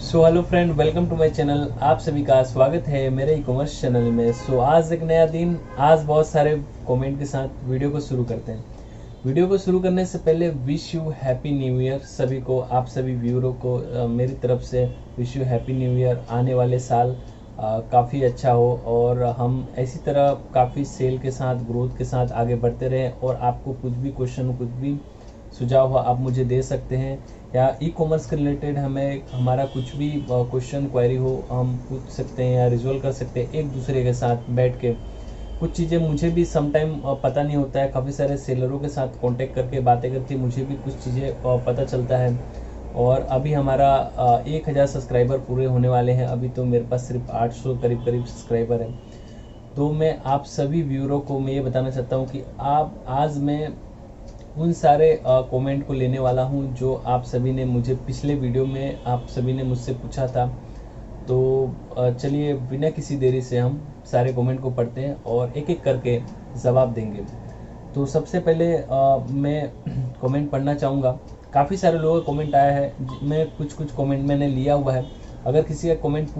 So hello friend, welcome to my channel. आप सभी का स्वागत है मेरे ई कॉमर्स चैनल में। आज एक नया दिन, आज बहुत सारे कमेंट के साथ वीडियो को शुरू करते हैं। वीडियो को शुरू करने से पहले wish you happy new year सभी को, आप सभी व्यूअरों को मेरी तरफ से wish you happy new year. आने वाले साल काफ़ी अच्छा हो और हम इसी तरह काफ़ी सेल के साथ, ग्रोथ के साथ आगे बढ़ते रहें। और आपको कुछ भी क्वेश्चन, कुछ भी सुझाव हो आप मुझे दे सकते हैं, या ई कॉमर्स के रिलेटेड हमें हमारा कुछ भी क्वेश्चन क्वेरी हो हम पूछ सकते हैं या रिजोल्व कर सकते हैं एक दूसरे के साथ बैठ के। कुछ चीज़ें मुझे भी समटाइम पता नहीं होता है, काफ़ी सारे सेलरों के साथ कांटेक्ट करके बातें करके मुझे भी कुछ चीज़ें पता चलता है। और अभी हमारा 1000 सब्सक्राइबर पूरे होने वाले हैं। अभी तो मेरे पास सिर्फ 800 करीब सब्सक्राइबर हैं। तो मैं आप सभी व्यूअरों को मैं ये बताना चाहता हूँ कि आप आज मैं उन सारे कमेंट को लेने वाला हूं जो आप सभी ने मुझे पिछले वीडियो में आप सभी ने मुझसे पूछा था। तो चलिए बिना किसी देरी से हम सारे कमेंट को पढ़ते हैं और एक एक करके जवाब देंगे। तो सबसे पहले मैं कमेंट पढ़ना चाहूँगा। काफ़ी सारे लोगों का कमेंट आया है, मैं कुछ कमेंट मैंने लिया हुआ है। अगर किसी का कमेंट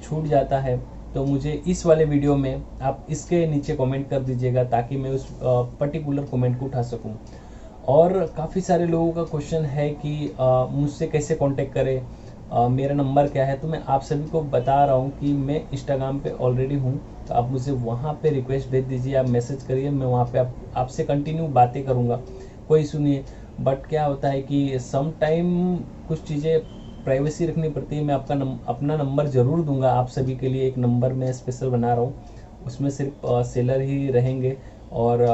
छूट जाता है तो मुझे इस वाले वीडियो में आप इसके नीचे कमेंट कर दीजिएगा ताकि मैं उस पर्टिकुलर कमेंट को उठा सकूं। और काफ़ी सारे लोगों का क्वेश्चन है कि मुझसे कैसे कांटेक्ट करें, मेरा नंबर क्या है। तो मैं आप सभी को बता रहा हूँ कि मैं इंस्टाग्राम पे ऑलरेडी हूँ, तो आप मुझे वहाँ पे रिक्वेस्ट भेज दीजिए, आप मैसेज करिए, मैं वहाँ पे आपसे कंटिन्यू बातें करूँगा, कोई सुनिए। बट क्या होता है कि सम टाइम कुछ चीज़ें प्राइवेसी रखनी पड़ती है। मैं अपना नंबर ज़रूर दूंगा आप सभी के लिए। एक नंबर मैं स्पेशल बना रहा हूँ, उसमें सिर्फ सेलर ही रहेंगे और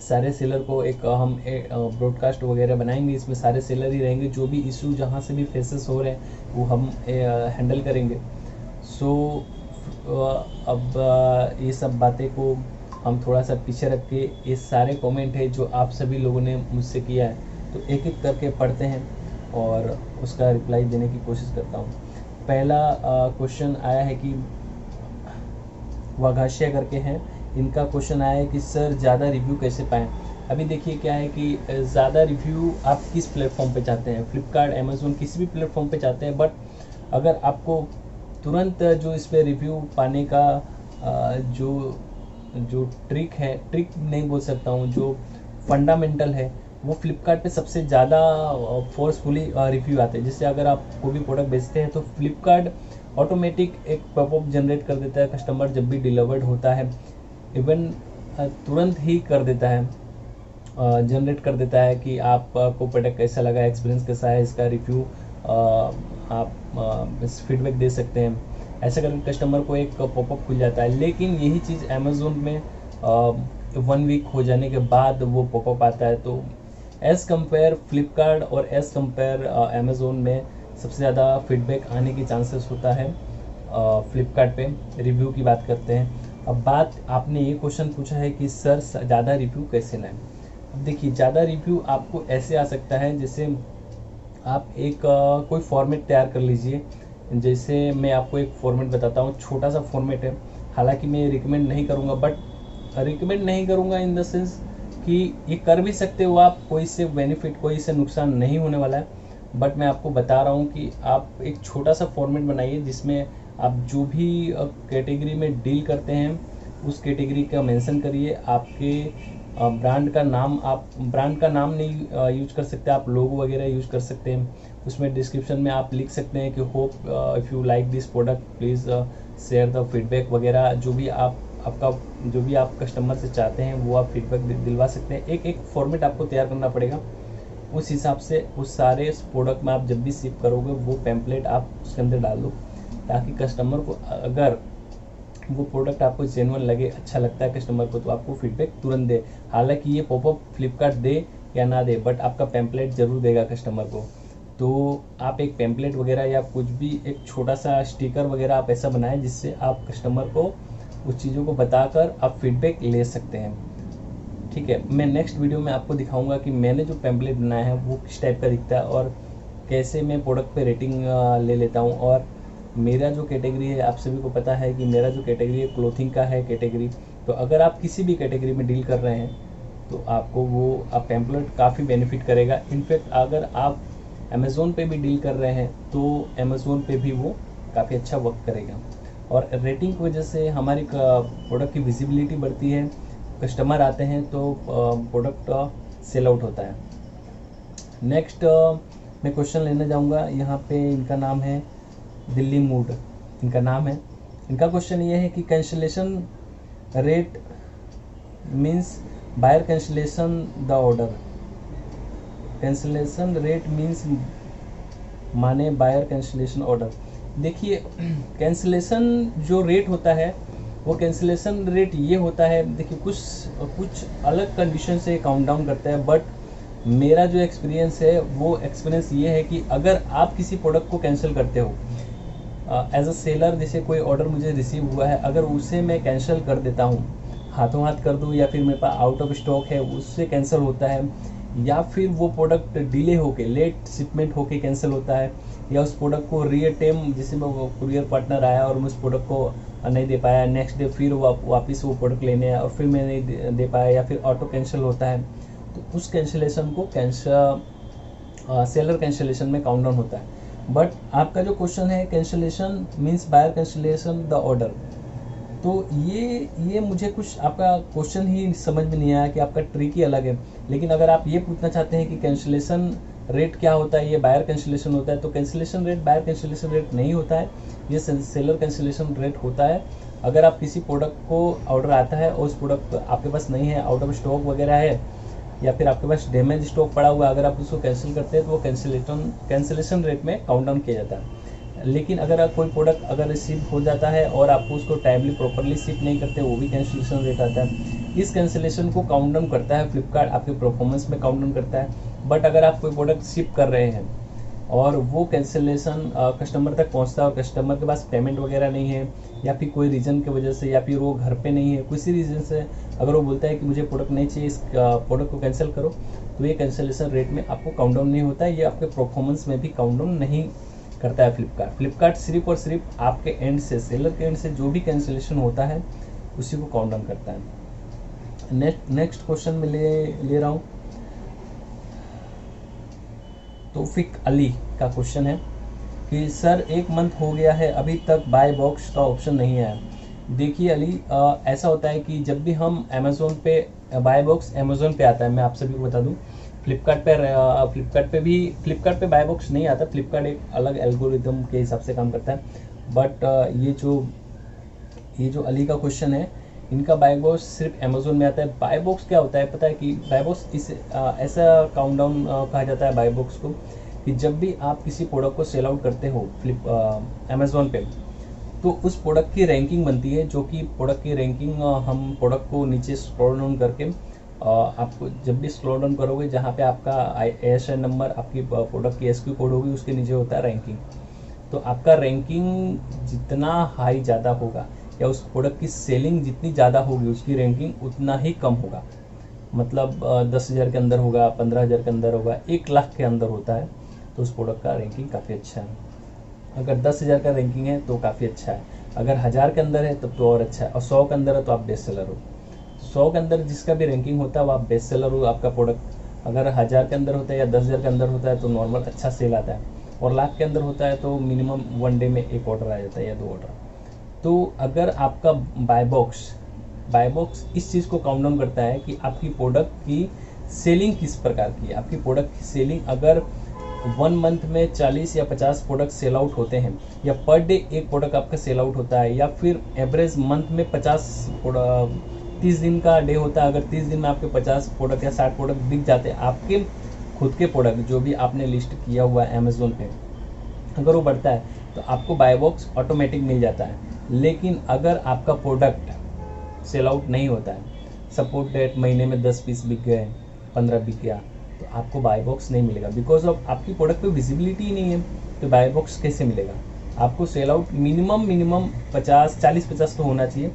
सारे सेलर को एक हम ब्रॉडकास्ट वगैरह बनाएंगे, इसमें सारे सेलर ही रहेंगे। जो भी इशू जहाँ से भी फेसेस हो रहे हैं वो हम हैंडल करेंगे। सो अब ये सब बातें को हम थोड़ा सा पीछे रख के, ये सारे कमेंट है जो आप सभी लोगों ने मुझसे किया है, तो एक एक करके पढ़ते हैं और उसका रिप्लाई देने की कोशिश करता हूँ। पहला क्वेश्चन आया है कि वाघाशिया करके हैं, इनका क्वेश्चन आया है कि सर ज़्यादा रिव्यू कैसे पाएँ। अभी देखिए क्या है कि ज़्यादा रिव्यू आप किस प्लेटफॉर्म पे चाहते हैं, फ्लिपकार्ट, अमेज़ोन, किसी भी प्लेटफॉर्म पे चाहते हैं। बट अगर आपको तुरंत जो इस पर रिव्यू पाने का जो ट्रिक है, ट्रिक नहीं बोल सकता हूँ, जो फंडामेंटल है, वो फ्लिपकार्ट पे सबसे ज़्यादा फोर्सफुली रिव्यू आते हैं। जैसे अगर आप कोई भी प्रोडक्ट बेचते हैं तो फ्लिपकार्ट ऑटोमेटिक एक पॉपअप जनरेट कर देता है, कस्टमर जब भी डिलीवर्ड होता है, इवन तुरंत ही कर देता है, जनरेट कर देता है कि आपको प्रोडक्ट कैसा लगा, एक्सपीरियंस कैसा है, इसका रिव्यू आप फीडबैक दे सकते हैं। ऐसा करके कस्टमर को एक पॉपअप खुल जाता है। लेकिन यही चीज़ अमेज़ोन में 1 वीक हो जाने के बाद वो पॉपअप आता है। तो एज़ कम्पेयर फ्लिपकार्ट और एज़ कम्पेयर अमेज़ोन में सबसे ज़्यादा फीडबैक आने की चांसेस होता है फ्लिपकार्ट पे। रिव्यू की बात करते हैं। अब बात, आपने ये क्वेश्चन पूछा है कि सर ज़्यादा रिव्यू कैसे लाएं। अब देखिए, ज़्यादा रिव्यू आपको ऐसे आ सकता है, जैसे आप एक कोई फॉर्मेट तैयार कर लीजिए। जैसे मैं आपको एक फॉर्मेट बताता हूँ, छोटा सा फॉर्मेट है, हालांकि मैं रिकमेंड नहीं करूँगा, बट रिकमेंड नहीं करूँगा इन द सेंस कि ये कर भी सकते हो आप, कोई से बेनिफिट, कोई से नुकसान नहीं होने वाला है। बट मैं आपको बता रहा हूँ कि आप एक छोटा सा फॉर्मेट बनाइए जिसमें आप जो भी कैटेगरी में डील करते हैं उस कैटेगरी का मेंशन करिए। आपके ब्रांड का नाम, आप ब्रांड का नाम नहीं यूज कर सकते, आप लोगो वगैरह यूज कर सकते हैं। उसमें डिस्क्रिप्शन में आप लिख सकते हैं कि hope if you like this product please share the feedback वगैरह। जो भी आप कस्टमर से चाहते हैं वो आप फीडबैक दिलवा सकते हैं। एक फॉर्मेट आपको तैयार करना पड़ेगा। उस हिसाब से उस सारे प्रोडक्ट में आप जब भी शिप करोगे वो पैम्पलेट आप उसके अंदर डाल दो, ताकि कस्टमर को, अगर वो प्रोडक्ट आपको जेन्युइन लगे, अच्छा लगता है कस्टमर को, तो आपको फीडबैक तुरंत दे। हालांकि ये पॉपअप फ्लिपकार्ट दे या ना दे, बट आपका पैम्पलेट ज़रूर देगा कस्टमर को। तो आप एक पैम्पलेट वगैरह या कुछ भी, एक छोटा सा स्टिकर वगैरह आप ऐसा बनाएं जिससे आप कस्टमर को उस चीज़ों को बताकर आप फीडबैक ले सकते हैं। ठीक है, मैं नेक्स्ट वीडियो में आपको दिखाऊंगा कि मैंने जो पैम्पलेट बनाया है वो किस टाइप का दिखता है और कैसे मैं प्रोडक्ट पे रेटिंग ले लेता हूँ। और मेरा जो कैटेगरी है, आप सभी को पता है कि मेरा जो कैटेगरी है क्लोथिंग का है कैटेगरी। तो अगर आप किसी भी कैटेगरी में डील कर रहे हैं तो आपको वो पैम्पलेट काफ़ी बेनिफिट करेगा। इनफैक्ट अगर आप अमेज़ोन पे भी डील कर रहे हैं तो अमेज़ोन पे भी वो काफ़ी अच्छा वर्क करेगा। और रेटिंग की वजह से हमारी प्रोडक्ट की विजिबिलिटी बढ़ती है, कस्टमर आते हैं तो प्रोडक्ट सेल आउट होता है। नेक्स्ट मैं क्वेश्चन लेने जाऊंगा। यहाँ पे इनका नाम है दिल्ली मूड, इनका नाम है। इनका क्वेश्चन ये है कि cancellation rate means buyer cancellation the order. Cancellation rate means माने बायर कैंसिलेशन ऑर्डर। देखिए कैंसिलेशन जो रेट होता है वो कैंसिलेशन रेट ये होता है, देखिए कुछ अलग कंडीशन से काउंट डाउन करता है, बट मेरा जो एक्सपीरियंस है वो एक्सपीरियंस ये है कि अगर आप किसी प्रोडक्ट को कैंसिल करते हो एज अ सेलर, जैसे कोई ऑर्डर मुझे रिसीव हुआ है, अगर उसे मैं कैंसिल कर देता हूँ, हाथों हाथ कर दूँ, या फिर मेरे पास आउट ऑफ स्टॉक है उससे कैंसिल होता है, या फिर वो प्रोडक्ट डिले होके लेट शिपमेंट होके कैंसिल होता है, या उस प्रोडक्ट को रीअटेम जैसे वो कुरियर पार्टनर आया और मैं उस प्रोडक्ट को नहीं दे पाया, नेक्स्ट डे फिर वापस वो प्रोडक्ट लेने आया और फिर मैं नहीं दे पाया, या फिर ऑटो कैंसिल होता है, तो उस कैंसिलेशन को सेलर कैंसिलेशन में काउंट डाउन होता है। बट आपका जो क्वेश्चन है cancellation means buyer cancellation the order, तो ये मुझे कुछ आपका क्वेश्चन ही समझ में नहीं आया कि आपका ट्रिक ही अलग है। लेकिन अगर आप ये पूछना चाहते हैं कि कैंसिलेशन रेट क्या होता है, ये बायर कैंसिलेशन होता है, तो cancellation rate buyer cancellation rate नहीं होता है, ये सेलर कैंसिलेशन रेट होता है। अगर आप किसी प्रोडक्ट को ऑर्डर आता है और उस प्रोडक्ट आपके पास नहीं है, आउट ऑफ स्टॉक वगैरह है, या फिर आपके पास डैमेज स्टॉक पड़ा हुआ है, अगर आप उसको कैंसिल करते हैं तो वो कैंसिलेशन रेट में काउंट डाउन किया जाता है। लेकिन अगर कोई प्रोडक्ट अगर रिसीव हो जाता है और आपको उसको टाइमली प्रॉपरली शिप नहीं करते, वो भी कैंसिलेशन रेट आता है। इस कैंसिलेशन को काउंट डाउन करता है फ्लिपकार्ट, आपके परफॉर्मेंस में काउंट डाउन करता है। बट अगर आप कोई प्रोडक्ट शिप कर रहे हैं और वो कैंसिलेशन कस्टमर तक पहुंचता है और कस्टमर के पास पेमेंट वगैरह नहीं है, या फिर कोई रीज़न की वजह से, या फिर वो घर पे नहीं है, किसी रीज़न से अगर वो बोलता है कि मुझे प्रोडक्ट नहीं चाहिए, इस प्रोडक्ट को कैंसिल करो, तो ये कैंसिलेशन रेट में आपको काउंट डाउन नहीं होता है, ये आपके परफॉर्मेंस में भी काउंट डाउन नहीं करता है फ्लिपकार्ट सिर्फ और सिर्फ आपके एंड से, सेलर के एंड से जो भी कैंसिलेशन होता है उसी को काउंट डाउन करता है। नेक्स्ट क्वेश्चन में ले रहा हूँ। तौफिक अली का क्वेश्चन है कि सर 1 मंथ हो गया है अभी तक बाय बॉक्स का ऑप्शन नहीं आया। देखिए अली, ऐसा होता है कि जब भी हम अमेज़ोन पे बाय बॉक्स अमेज़ोन पे आता है, मैं आप सभी को बता दूं, फ्लिपकार्ट पे बाय बॉक्स नहीं आता। फ्लिपकार्ट एक अलग एल्गोरिथम के हिसाब से काम करता है। बट ये जो अली का क्वेश्चन है, इनका बाय बॉक्स सिर्फ अमेज़ोन में आता है। बाय बॉक्स क्या होता है पता है कि बाय बॉक्स ऐसा काउंटडाउन कहा जाता है बाय बॉक्स को, कि जब भी आप किसी प्रोडक्ट को सेल आउट करते हो अमेज़ोन पे, तो उस प्रोडक्ट की रैंकिंग बनती है, जो कि प्रोडक्ट की रैंकिंग हम प्रोडक्ट को नीचे स्क्रॉल डाउन करके आपको जब भी स्क्रॉल डाउन करोगे, जहाँ पे आपका ASIN नंबर, आपकी प्रोडक्ट की SKU कोड होगी, उसके नीचे होता है रैंकिंग। तो आपका रैंकिंग जितना हाई ज़्यादा होगा, या उस प्रोडक्ट की सेलिंग जितनी ज़्यादा होगी, उसकी रैंकिंग उतना ही कम होगा। मतलब 10,000 के अंदर होगा, 15,000 के अंदर होगा, 1 लाख के अंदर होता है, तो उस प्रोडक्ट का रैंकिंग काफ़ी अच्छा है। अगर 10,000 का रैंकिंग है तो काफ़ी अच्छा है, अगर 1000 के अंदर है तब तो और अच्छा है, और 100 के अंदर है तो आप बेस्ट सेलर हो। 100 के अंदर जिसका भी रैंकिंग होता है वो आप बेस्ट सेलर हो। आपका प्रोडक्ट अगर 1000 के अंदर होता है या 10,000 के अंदर होता है तो नॉर्मल अच्छा सेल आता है, और लाख के अंदर होता है तो मिनिमम 1 डे में 1 ऑर्डर आ जाता है या 2 ऑर्डर। तो अगर आपका बाय बॉक्स इस चीज़ को काउंट डाउन करता है कि आपकी प्रोडक्ट की सेलिंग किस प्रकार की है। आपकी प्रोडक्ट की सेलिंग अगर 1 मंथ में 40 या 50 प्रोडक्ट सेल आउट होते हैं, या पर डे 1 प्रोडक्ट आपका सेल आउट होता है, या फिर एवरेज मंथ में 30 दिन का डे होता है, अगर 30 दिन में आपके 50 प्रोडक्ट या 60 प्रोडक्ट बिक जाते हैं, आपके खुद के प्रोडक्ट जो भी आपने लिस्ट किया हुआ है अमेज़ोन पे, अगर वो बढ़ता है तो आपको बाय बॉक्स ऑटोमेटिक मिल जाता है। लेकिन अगर आपका प्रोडक्ट सेल आउट नहीं होता है, सपोज डेट महीने में 10 पीस बिक गए, 15 बिक गया, तो आपको बाय बॉक्स नहीं मिलेगा, बिकॉज ऑफ आपकी प्रोडक्ट पे विजिबिलिटी ही नहीं है। तो बाय बॉक्स कैसे मिलेगा? आपको सेल आउट मिनिमम 40-50 तो होना चाहिए,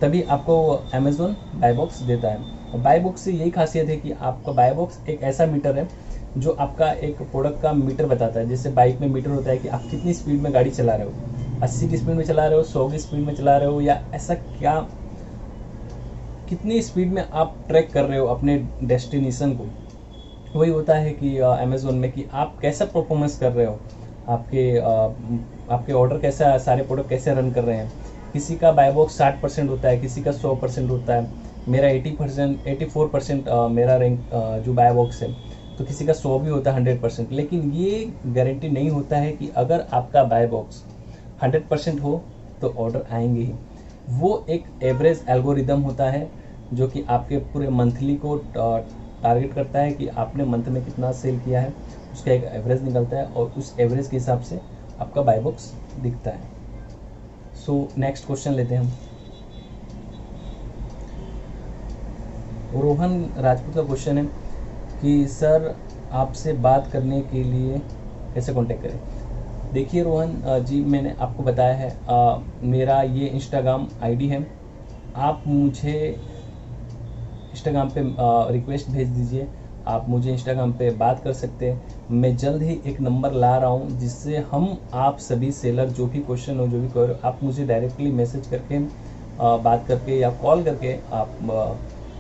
तभी आपको अमेज़ोन बाय बॉक्स देता है। और बाय बॉक्स से यही खासियत है कि आपका बाय बॉक्स एक ऐसा मीटर है जो आपका एक प्रोडक्ट का मीटर बताता है। जैसे बाइक में मीटर होता है कि आप कितनी स्पीड में गाड़ी चला रहे हो, 80 की स्पीड में चला रहे हो, 100 की स्पीड में चला रहे हो, या ऐसा क्या, कितनी स्पीड में आप ट्रैक कर रहे हो अपने डेस्टिनेशन को, वही होता है कि अमेज़ोन में कि आप कैसा परफॉर्मेंस कर रहे हो, आपके ऑर्डर कैसा, सारे प्रोडक्ट कैसे रन कर रहे हैं। किसी का बाय बॉक्स 60% होता है, किसी का 100% होता है। मेरा 80% 84% मेरा रैंक जो बाय बॉक्स है, तो किसी का 100 भी होता है 100%। लेकिन ये गारंटी नहीं होता है कि अगर आपका बाय बॉक्स 100% हो तो ऑर्डर आएंगे ही। वो एक एवरेज एल्गोरिदम होता है जो कि आपके पूरे मंथली को टारगेट करता है कि आपने मंथ में कितना सेल किया है, उसका एक एवरेज निकलता है और उस एवरेज के हिसाब से आपका बाय बॉक्स दिखता है। सो नेक्स्ट क्वेश्चन लेते हैं हम। रोहन राजपूत का क्वेश्चन है कि सर आपसे बात करने के लिए कैसे कांटेक्ट करें। देखिए रोहन जी, मैंने आपको बताया है मेरा ये इंस्टाग्राम आईडी है। आप मुझे इंस्टाग्राम पे रिक्वेस्ट भेज दीजिए, आप मुझे इंस्टाग्राम पे बात कर सकते हैं। मैं जल्द ही एक नंबर ला रहा हूँ जिससे हम आप सभी सेलर जो भी क्वेश्चन हो, जो भी क्वेरी, आप मुझे डायरेक्टली मैसेज करके बात करके या कॉल करके आप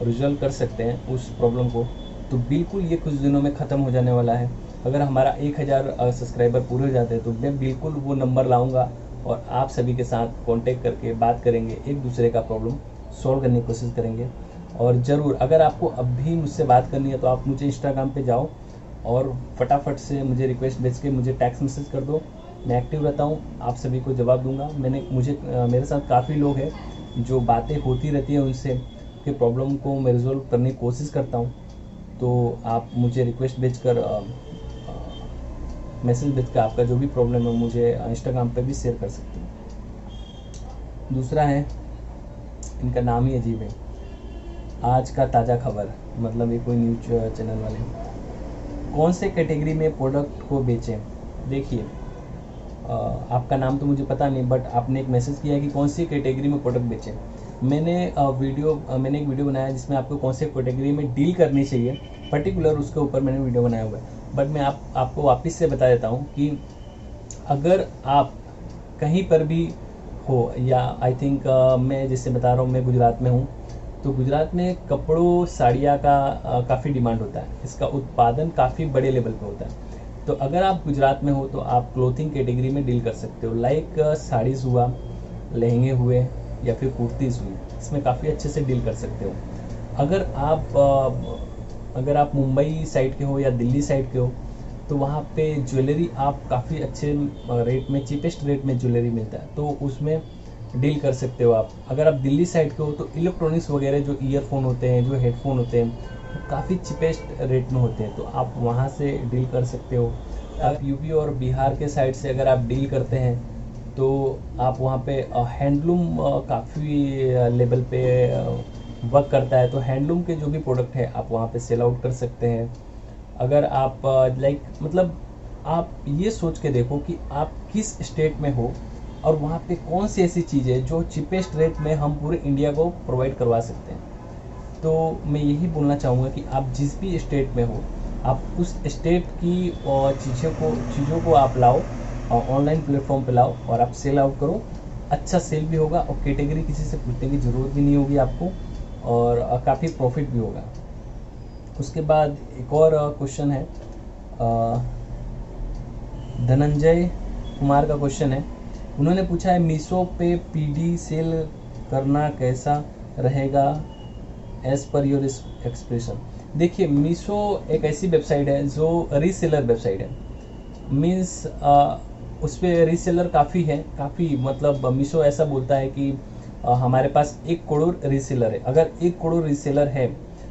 रिजॉल्व कर सकते हैं उस प्रॉब्लम को। तो बिल्कुल ये कुछ दिनों में ख़त्म हो जाने वाला है। अगर हमारा 1000 सब्सक्राइबर पूरे हो जाते हैं तो मैं बिल्कुल वो नंबर लाऊंगा और आप सभी के साथ कांटेक्ट करके बात करेंगे, एक दूसरे का प्रॉब्लम सॉल्व करने की कोशिश करेंगे। और ज़रूर अगर आपको अब भी मुझसे बात करनी है तो आप मुझे इंस्टाग्राम पे जाओ और फटाफट से मुझे रिक्वेस्ट भेज के मुझे टेक्स्ट मैसेज कर दो। मैं एक्टिव रहता हूँ, आप सभी को जवाब दूंगा। मेरे साथ काफ़ी लोग हैं जो बातें होती रहती है, उनसे कि प्रॉब्लम को मैं रिजॉल्व करने की कोशिश करता हूँ। तो आप मुझे रिक्वेस्ट भेजकर मैसेज भेज कर आपका जो भी प्रॉब्लम है मुझे इंस्टाग्राम पे भी शेयर कर सकते हैं। दूसरा है, इनका नाम ही अजीब है, आज का ताज़ा खबर, मतलब ये कोई न्यूज चैनल वाले हैं। कौन से कैटेगरी में प्रोडक्ट को बेचें। देखिए आपका नाम तो मुझे पता नहीं, बट आपने एक मैसेज किया है कि कौन सी कैटेगरी में प्रोडक्ट बेचें। मैंने एक वीडियो बनाया है जिसमें आपको कौन से कैटेगरी में डील करनी चाहिए पर्टिकुलर, उसके ऊपर मैंने वीडियो बनाया हुआ है। बट मैं आपको वापस से बता देता हूँ कि अगर आप कहीं पर भी हो, या आई थिंक मैं जैसे बता रहा हूँ, मैं गुजरात में हूँ, तो गुजरात में कपड़ों साड़ियाँ का काफ़ी डिमांड होता है, इसका उत्पादन काफ़ी बड़े लेवल पे होता है। तो अगर आप गुजरात में हो तो आप क्लोथिंग कैटेगरी में डील कर सकते हो, लाइक साड़ीज़ हुआ, लहंगे हुए, या फिर कुर्तीज़ हुई, इसमें काफ़ी अच्छे से डील कर सकते हो। अगर आप मुंबई साइड के हो या दिल्ली साइड के हो तो वहाँ पे ज्वेलरी आप काफ़ी अच्छे रेट में, चीपेस्ट रेट में ज्वेलरी मिलता है, तो उसमें डील कर सकते हो आप। अगर आप दिल्ली साइड के हो तो इलेक्ट्रॉनिक्स वगैरह जो ईयरफोन होते हैं, जो हेडफोन होते हैं, वो काफ़ी चीपेस्ट रेट में होते हैं, तो आप वहाँ से डील कर सकते हो। आप यूपी और बिहार के साइड से अगर आप डील करते हैं तो आप वहाँ पे हैंडलूम काफ़ी लेवल पे वर्क करता है, तो हैंडलूम के जो भी प्रोडक्ट है आप वहाँ पे सेल आउट कर सकते हैं। अगर आप मतलब आप ये सोच के देखो कि आप किस स्टेट में हो और वहाँ पे कौन सी ऐसी चीज़ है जो चिपेस्ट रेट में हम पूरे इंडिया को प्रोवाइड करवा सकते हैं। तो मैं यही बोलना चाहूँगा कि आप जिस भी स्टेट में हो, आप उस स्टेट की चीज़ों को आप लाओ और ऑनलाइन प्लेटफॉर्म पे लाओ और आप सेल आउट करो। अच्छा सेल भी होगा और कैटेगरी किसी से पूछने की ज़रूरत भी नहीं होगी आपको, और काफ़ी प्रॉफिट भी होगा। उसके बाद एक और क्वेश्चन है, धनंजय कुमार का क्वेश्चन है। उन्होंने पूछा है मीशो पे पीडी सेल करना कैसा रहेगा एज पर योर एक्सप्रेशन। देखिए मीशो एक ऐसी वेबसाइट है जो रीसेलर वेबसाइट है, मीन्स उस पर रीसेलर काफ़ी है, काफ़ी मतलब मीशो ऐसा बोलता है कि हमारे पास 1 करोड़ रीसेलर है। अगर 1 करोड़ रीसेलर है,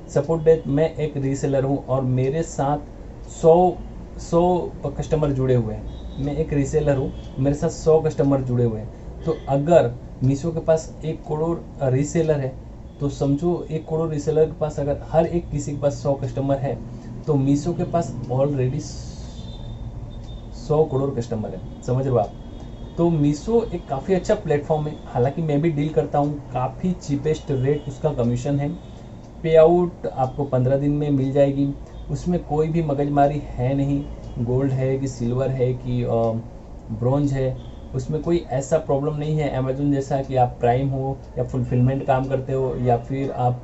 सपोर्ट दैट मैं एक रीसेलर हूँ और मेरे साथ 100 कस्टमर जुड़े हुए हैं, मैं एक रीसेलर हूँ, मेरे साथ 100 कस्टमर जुड़े हुए हैं, तो अगर मीशो के पास 1 करोड़ रीसेलर है तो समझो 1 करोड़ रीसेलर के पास अगर हर एक किसी के पास 100 कस्टमर है तो मीशो के पास ऑलरेडी 100 करोड़ कस्टमर है, समझ रहे हो आप। तो मीशो एक काफ़ी अच्छा प्लेटफॉर्म है, हालांकि मैं भी डील करता हूँ, काफ़ी चीपेस्ट रेट उसका कमीशन है, पे आउट आपको 15 दिन में मिल जाएगी, उसमें कोई भी मगजमारी है नहीं, गोल्ड है कि सिल्वर है कि ब्रॉन्ज है, उसमें कोई ऐसा प्रॉब्लम नहीं है अमेजोन जैसा कि आप प्राइम हो या फुलफिलमेंट काम करते हो या फिर आप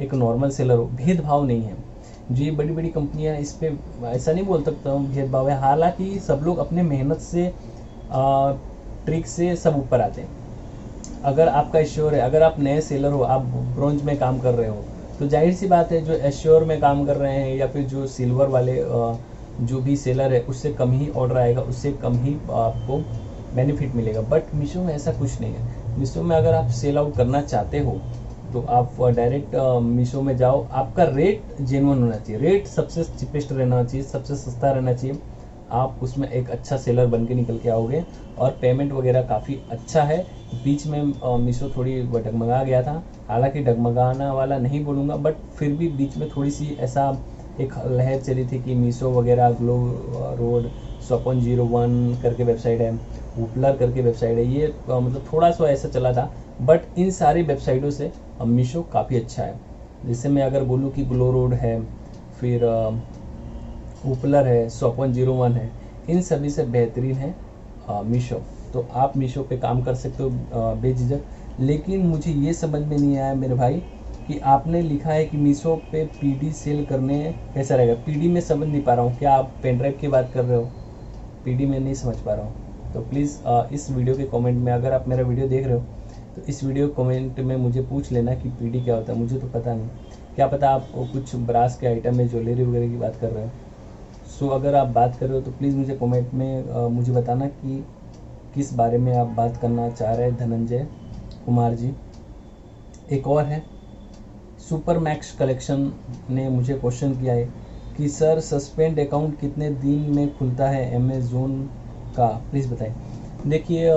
एक नॉर्मल सेलर हो, भेदभाव नहीं है। जो ये बड़ी बड़ी कंपनियां हैं, इस पे ऐसा नहीं बोल सकता हूँ भेदभाव है, हालांकि सब लोग अपने मेहनत से ट्रिक से सब ऊपर आते हैं। अगर आपका एश्योर है, अगर आप नए सेलर हो, आप ब्रोंज में काम कर रहे हो, तो जाहिर सी बात है जो एश्योर में काम कर रहे हैं या फिर जो सिल्वर वाले जो भी सेलर है, उससे कम ही ऑर्डर आएगा, उससे कम ही आपको बेनिफिट मिलेगा। बट मीशो में ऐसा कुछ नहीं है। मीशो में अगर आप सेल आउट करना चाहते हो तो आप डायरेक्ट मीशो में जाओ। आपका रेट जेन्युइन होना चाहिए, रेट सबसे चीपेस्ट रहना चाहिए, सबसे सस्ता रहना चाहिए। आप उसमें एक अच्छा सेलर बन के निकल के आओगे। और पेमेंट वगैरह काफ़ी अच्छा है। बीच में मीशो थोड़ी डगमगा गया था, हालांकि डगमगाना वाला नहीं बोलूँगा, बट फिर भी बीच में थोड़ी सी ऐसा एक लहर चली थी कि मीशो वगैरह ग्लो रोड 100.01 करके वेबसाइट है, वुपलर करके वेबसाइट है, ये मतलब थोड़ा सा ऐसा चला था। बट इन सारी वेबसाइटों से मीशो काफ़ी अच्छा है। जैसे मैं अगर बोलूँ कि ग्लो रोड है, फिर वुपलर है, 100.01 है, इन सभी से बेहतरीन है मीशो। तो आप मीशो पे काम कर सकते हो बेझिझक। लेकिन मुझे ये समझ में नहीं आया मेरे भाई कि आपने लिखा है कि मीशो पे पीडी सेल करने कैसा रहेगा। पीडी में समझ नहीं पा रहा हूँ, क्या आप पेन ड्राइव की बात कर रहे हो? पीडी में नहीं समझ पा रहा हूँ। तो प्लीज़ इस वीडियो के कमेंट में, अगर आप मेरा वीडियो देख रहे हो तो इस वीडियो कमेंट में मुझे पूछ लेना कि पीडी क्या होता है। मुझे तो पता नहीं, क्या पता आप कुछ ब्रास के आइटम में ज्वेलरी वगैरह की बात कर रहे हो। सो अगर आप बात कर रहे हो तो प्लीज़ मुझे कमेंट में मुझे बताना कि किस बारे में आप बात करना चाह रहे हैं धनंजय कुमार जी। एक और है, सुपर मैक्स कलेक्शन ने मुझे क्वेश्चन किया है कि सर सस्पेंड अकाउंट कितने दिन में खुलता है अमेज़ोन का, प्लीज़ बताएं। देखिए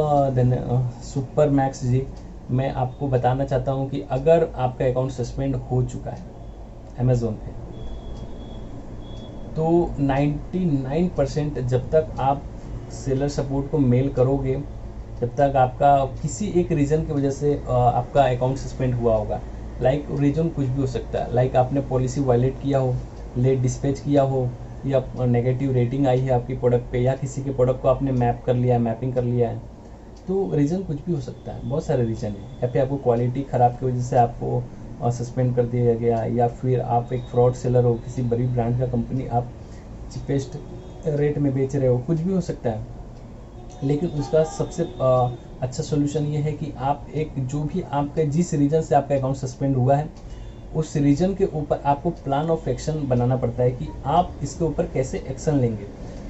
सुपर मैक्स जी, मैं आपको बताना चाहता हूं कि अगर आपका अकाउंट सस्पेंड हो चुका है अमेज़ोन पे, तो 99% जब तक आप सेलर सपोर्ट को मेल करोगे, जब तक आपका किसी एक रीज़न की वजह से आपका अकाउंट सस्पेंड हुआ होगा। लाइक रीज़न कुछ भी हो सकता है, लाइक आपने पॉलिसी वायलेट किया हो, लेट डिस्पैच किया हो, या नेगेटिव रेटिंग आई है आपकी प्रोडक्ट पे, या किसी के प्रोडक्ट को आपने मैप कर लिया है, मैपिंग कर लिया है। तो रीज़न कुछ भी हो सकता है, बहुत सारे रीज़न है। या फिर आपको क्वालिटी ख़राब की वजह से आपको सस्पेंड कर दिया गया, या फिर आप एक फ्रॉड सेलर हो, किसी बड़ी ब्रांड का कंपनी आप चीपेस्ट रेट में बेच रहे हो, कुछ भी हो सकता है। लेकिन उसका सबसे अच्छा सोल्यूशन ये है कि आप एक जो भी आपके जिस रीज़न से आपका अकाउंट सस्पेंड हुआ है, उस रीजन के ऊपर आपको प्लान ऑफ एक्शन बनाना पड़ता है कि आप इसके ऊपर कैसे एक्शन लेंगे।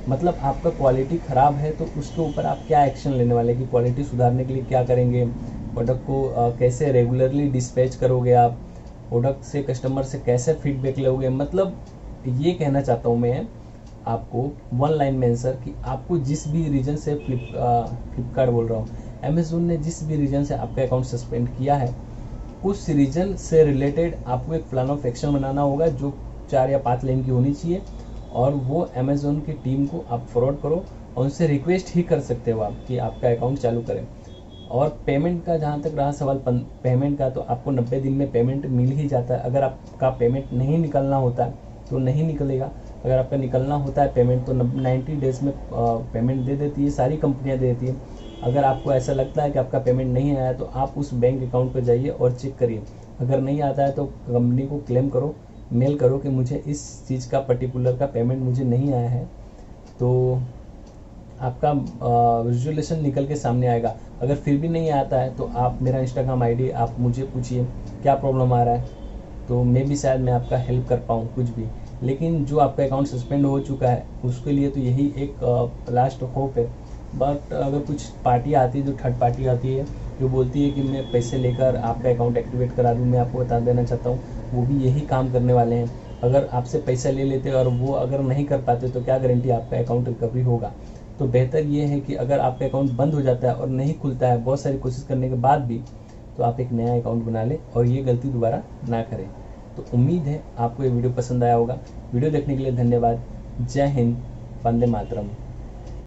मतलब आपका क्वालिटी ख़राब है तो उसके ऊपर आप क्या एक्शन लेने वाले, कि क्वालिटी सुधारने के लिए क्या करेंगे, प्रोडक्ट को कैसे रेगुलरली डिस्पैच करोगे, आप प्रोडक्ट से कस्टमर से कैसे फीडबैक लोगे। मतलब ये कहना चाहता हूँ मैं आपको वन लाइन में आंसर, कि आपको जिस भी रीजन से फ्लिपकार्ट बोल रहा हूँ, अमेज़ोन ने जिस भी रीजन से आपका अकाउंट सस्पेंड किया है, उस रीजन से रिलेटेड आपको एक प्लान ऑफ एक्शन बनाना होगा जो 4 या 5 लाइन की होनी चाहिए। और वो अमेज़ोन की टीम को आप फॉरवर्ड करो और उनसे रिक्वेस्ट ही कर सकते हो आप कि आपका अकाउंट चालू करें। और पेमेंट का जहाँ तक रहा सवाल पेमेंट का, तो आपको 90 दिन में पेमेंट मिल ही जाता है। अगर आपका पेमेंट नहीं निकलना होता है तो नहीं निकलेगा, अगर आपका निकलना होता है पेमेंट तो 90 डेज़ में पेमेंट दे देती है, सारी कंपनियाँ दे देती है। अगर आपको ऐसा लगता है कि आपका पेमेंट नहीं आया तो आप उस बैंक अकाउंट पर जाइए और चेक करिए। अगर नहीं आता है तो कंपनी को क्लेम करो, मेल करो कि मुझे इस चीज़ का पर्टिकुलर का पेमेंट मुझे नहीं आया है, तो आपका विजुअलेशन निकल के सामने आएगा। अगर फिर भी नहीं आता है तो आप मेरा इंस्टाग्राम आईडी आप मुझे पूछिए क्या प्रॉब्लम आ रहा है, तो मैं भी शायद मैं आपका हेल्प कर पाऊँ कुछ भी। लेकिन जो आपका अकाउंट सस्पेंड हो चुका है उसके लिए तो यही एक लास्ट होप है। बट अगर कुछ पार्टी आती है, जो थर्ड पार्टी आती है, जो बोलती है कि मैं पैसे लेकर आपका अकाउंट एक्टिवेट करा दूँ, मैं आपको बता देना चाहता हूँ वो भी यही काम करने वाले हैं। अगर आपसे पैसा ले लेते और वो अगर नहीं कर पाते तो क्या गारंटी आपका अकाउंट रिकवरी होगा। तो बेहतर ये है कि अगर आपका अकाउंट बंद हो जाता है और नहीं खुलता है बहुत सारी कोशिश करने के बाद भी, तो आप एक नया अकाउंट बना लें और ये गलती दोबारा ना करें। तो उम्मीद है आपको ये वीडियो पसंद आया होगा। वीडियो देखने के लिए धन्यवाद। जय हिंद, वंदे मातरम।